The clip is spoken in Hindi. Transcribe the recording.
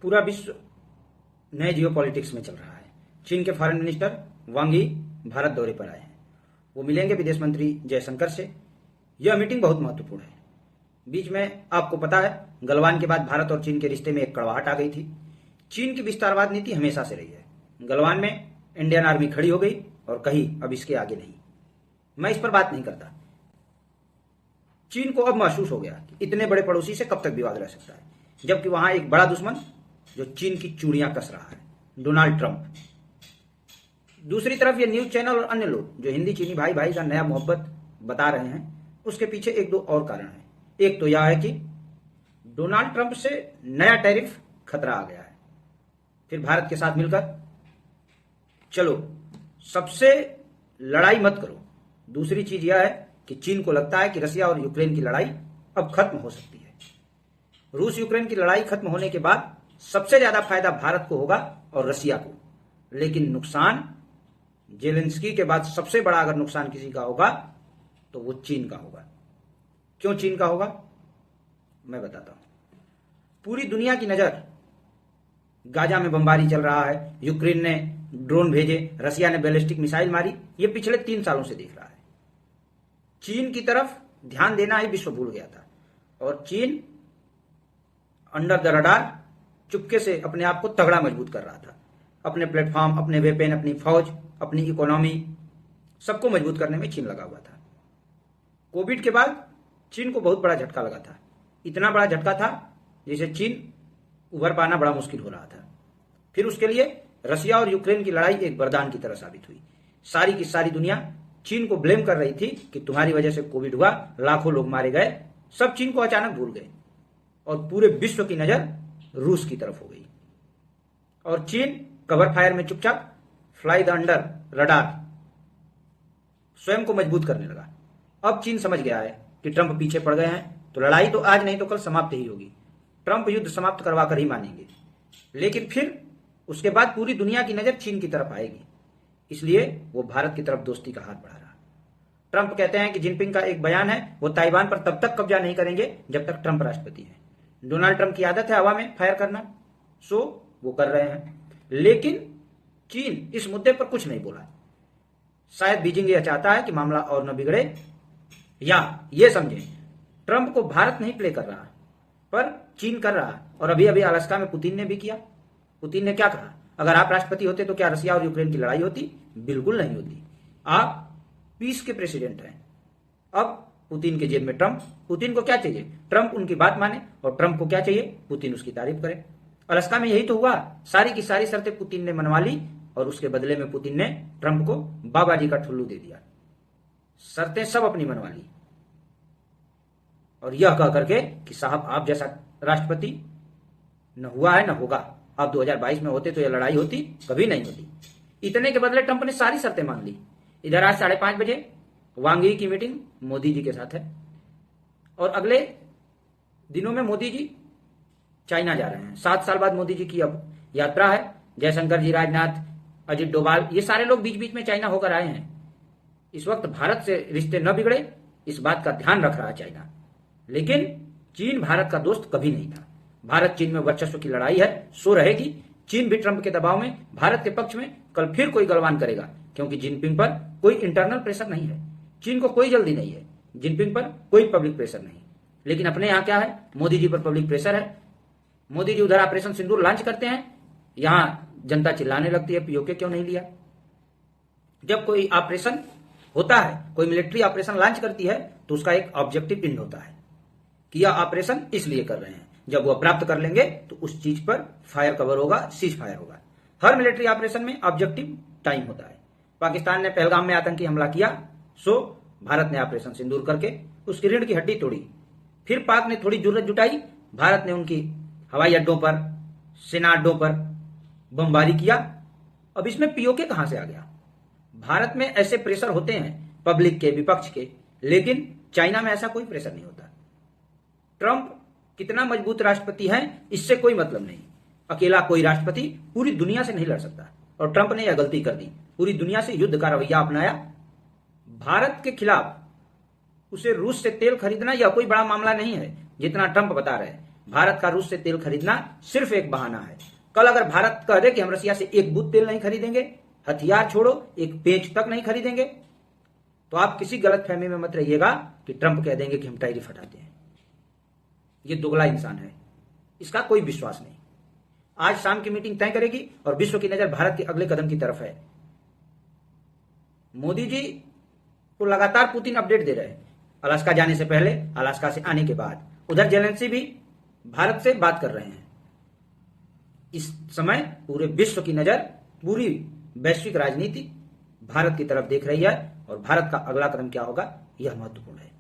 पूरा विश्व नए जियोपॉलिटिक्स में चल रहा है। चीन के फॉरेन मिनिस्टर वांग यी भारत दौरे पर आए हैं। वो मिलेंगे विदेश मंत्री जयशंकर से। यह मीटिंग बहुत महत्वपूर्ण है। बीच में आपको पता है गलवान के बाद भारत और चीन के रिश्ते में एक कड़वाहट आ गई थी। चीन की विस्तारवाद नीति हमेशा से रही है। गलवान में इंडियन आर्मी खड़ी हो गई और कही अब इसके आगे नहीं। मैं इस पर बात नहीं करता। चीन को अब महसूस हो गया कि इतने बड़े पड़ोसी से कब तक विवाद रह सकता है, जबकि वहां एक बड़ा दुश्मन जो चीन की चूड़ियां कस रहा है, डोनाल्ड ट्रंप। दूसरी तरफ ये न्यूज चैनल और अन्य लोग जो हिंदी चीनी भाई भाई का नया मोहब्बत बता रहे हैं, उसके पीछे एक दो और कारण हैं। एक तो यह है कि डोनाल्ड ट्रंप से नया टैरिफ खतरा आ गया है। फिर भारत के साथ मिलकर चलो सबसे लड़ाई मत करो। दूसरी चीज यह है कि चीन को लगता है कि रसिया और यूक्रेन की लड़ाई अब खत्म हो सकती है। रूस यूक्रेन की लड़ाई खत्म होने के बाद सबसे ज्यादा फायदा भारत को होगा और रसिया को, लेकिन नुकसान जेलेंस्की के बाद सबसे बड़ा अगर नुकसान किसी का होगा तो वो चीन का होगा। क्यों चीन का होगा मैं बताता हूं। पूरी दुनिया की नजर गाजा में बमबारी चल रहा है, यूक्रेन ने ड्रोन भेजे, रसिया ने बैलिस्टिक मिसाइल मारी, ये पिछले 3 सालों से देख रहा है। चीन की तरफ ध्यान देना ही विश्व भूल गया था और चीन अंडर द रडार चुपके से अपने आप को तगड़ा मजबूत कर रहा था। अपने प्लेटफॉर्म, अपने वेपन, अपनी फौज, अपनी इकोनॉमी, सबको मजबूत करने में चीन लगा हुआ था। कोविड के बाद चीन को बहुत बड़ा झटका लगा था। इतना बड़ा झटका था जिसे चीन उभर पाना बड़ा मुश्किल हो रहा था। फिर उसके लिए रसिया और यूक्रेन की लड़ाई एक वरदान की तरह साबित हुई। सारी की सारी दुनिया चीन को ब्लेम कर रही थी कि तुम्हारी वजह से कोविड हुआ, लाखों लोग मारे गए। सब चीन को अचानक भूल गए और पूरे विश्व की नजर रूस की तरफ हो गई और चीन कवर फायर में चुपचाप फ्लाई द अंडर रडार स्वयं को मजबूत करने लगा। अब चीन समझ गया है कि ट्रंप पीछे पड़ गए हैं तो लड़ाई तो आज नहीं तो कल समाप्त ही होगी। ट्रंप युद्ध समाप्त करवा कर ही मानेंगे, लेकिन फिर उसके बाद पूरी दुनिया की नजर चीन की तरफ आएगी। इसलिए वो भारत की तरफ दोस्ती का हाथ बढ़ा रहा। ट्रंप कहते हैं कि जिनपिंग का एक बयान है वो ताइवान पर तब तक कब्जा नहीं करेंगे जब तक ट्रंप राष्ट्रपति है। डोनाल्ड ट्रंप की आदत है हवा में फायर करना, सो वो कर रहे हैं। लेकिन चीन इस मुद्दे पर कुछ नहीं बोला। शायद बीजिंग यह चाहता है कि मामला और न बिगड़े, या ये समझे ट्रंप को भारत नहीं प्ले कर रहा पर चीन कर रहा। और अभी अभी अलास्का में पुतिन ने भी किया। पुतिन ने क्या कहा, अगर आप राष्ट्रपति होते तो क्या रसिया और यूक्रेन की लड़ाई होती? बिल्कुल नहीं होती। आप पीस के प्रेसिडेंट हैं। अब पुतिन के जेब में ट्रंप। पुतिन को क्या चाहिए? ट्रंप उनकी बात माने और ट्रंप को क्या चाहिए? पुतिन उसकी तारीफ करे। अलास्का में यही तो हुआ। सारी की सारी शर्तें पुतिन ने मनवा ली और उसके बदले में पुतिन ने ट्रंप को बाबा जी का ठुल्लू दे दिया। शर्तें सब अपनी मनवा ली और यह कह करके कि साहब आप जैसा राष्ट्रपति न हुआ है न होगा। आप 2022 में होते तो यह लड़ाई होती? कभी नहीं होती। इतने के बदले ट्रंप ने सारी शर्तें मान ली। इधर आज 5:30 बजे वांग यी की मीटिंग मोदी जी के साथ है और अगले दिनों में मोदी जी चाइना जा रहे हैं। 7 साल बाद मोदी जी की अब यात्रा है। जयशंकर जी, राजनाथ, अजित डोभाल, ये सारे लोग बीच बीच में चाइना होकर आए हैं। इस वक्त भारत से रिश्ते न बिगड़े इस बात का ध्यान रख रहा है चाइना। लेकिन चीन भारत का दोस्त कभी नहीं था। भारत चीन में वर्चस्व की लड़ाई है, सो रहेगी। चीन भी ट्रंप के दबाव में भारत के पक्ष में कल फिर कोई गलवान करेगा, क्योंकि जिनपिंग पर कोई इंटरनल प्रेशर नहीं है। चीन को कोई जल्दी नहीं है। जिनपिंग पर कोई पब्लिक प्रेशर नहीं। लेकिन अपने यहां क्या है? मोदी जी पर पब्लिक प्रेशर है। मोदी जी उधर ऑपरेशन सिंदूर लॉन्च करते हैं, यहां जनता चिल्लाने लगती है पीओके क्यों नहीं लिया। जब कोई ऑपरेशन होता है, कोई मिलिट्री ऑपरेशन लॉन्च करती है तो उसका एक ऑब्जेक्टिव एंड होता है कि यह ऑपरेशन इसलिए कर रहे हैं। जब वह प्राप्त कर लेंगे तो उस चीज पर फायर कवर होगा, सीज फायर होगा। हर मिलिट्री ऑपरेशन में ऑब्जेक्टिव टाइम होता है। पाकिस्तान ने पहलगाम में आतंकी हमला किया, सो भारत ने ऑपरेशन सिंदूर करके उसकी रीढ़ की हड्डी तोड़ी। फिर पाक ने थोड़ी जुर्रत जुटाई, भारत ने उनकी हवाई अड्डों पर, सेना अड्डों पर बमबारी किया। अब इसमें पीओके कहां से आ गया? भारत में ऐसे प्रेशर होते हैं पब्लिक के, विपक्ष के, लेकिन चाइना में ऐसा कोई प्रेशर नहीं होता। ट्रंप कितना मजबूत राष्ट्रपति है इससे कोई मतलब नहीं। अकेला कोई राष्ट्रपति पूरी दुनिया से नहीं लड़ सकता और ट्रंप ने यह गलती कर दी। पूरी दुनिया से युद्ध का रवैया अपनाया। भारत के खिलाफ उसे रूस से तेल खरीदना यह कोई बड़ा मामला नहीं है जितना ट्रंप बता रहे हैं। भारत का रूस से तेल खरीदना सिर्फ एक बहाना है। कल अगर भारत कह दे कि हम रसिया से एक बूंद तेल नहीं खरीदेंगे, हथियार छोड़ो एक पेंच तक नहीं खरीदेंगे, तो आप किसी गलतफहमी में मत रहिएगा कि ट्रंप कह देंगे कि हम टैरिफ हटाते हैं। ये दुगला इंसान है, इसका कोई विश्वास नहीं। आज शाम की मीटिंग तय करेगी और विश्व की नजर भारत के अगले कदम की तरफ है। मोदी जी को लगातार पुतिन अपडेट दे रहे हैं, अलास्का जाने से पहले, अलास्का से आने के बाद। उधर जेलेंस्की भी भारत से बात कर रहे हैं। इस समय पूरे विश्व की नजर, पूरी वैश्विक राजनीति भारत की तरफ देख रही है और भारत का अगला कदम क्या होगा यह महत्वपूर्ण है।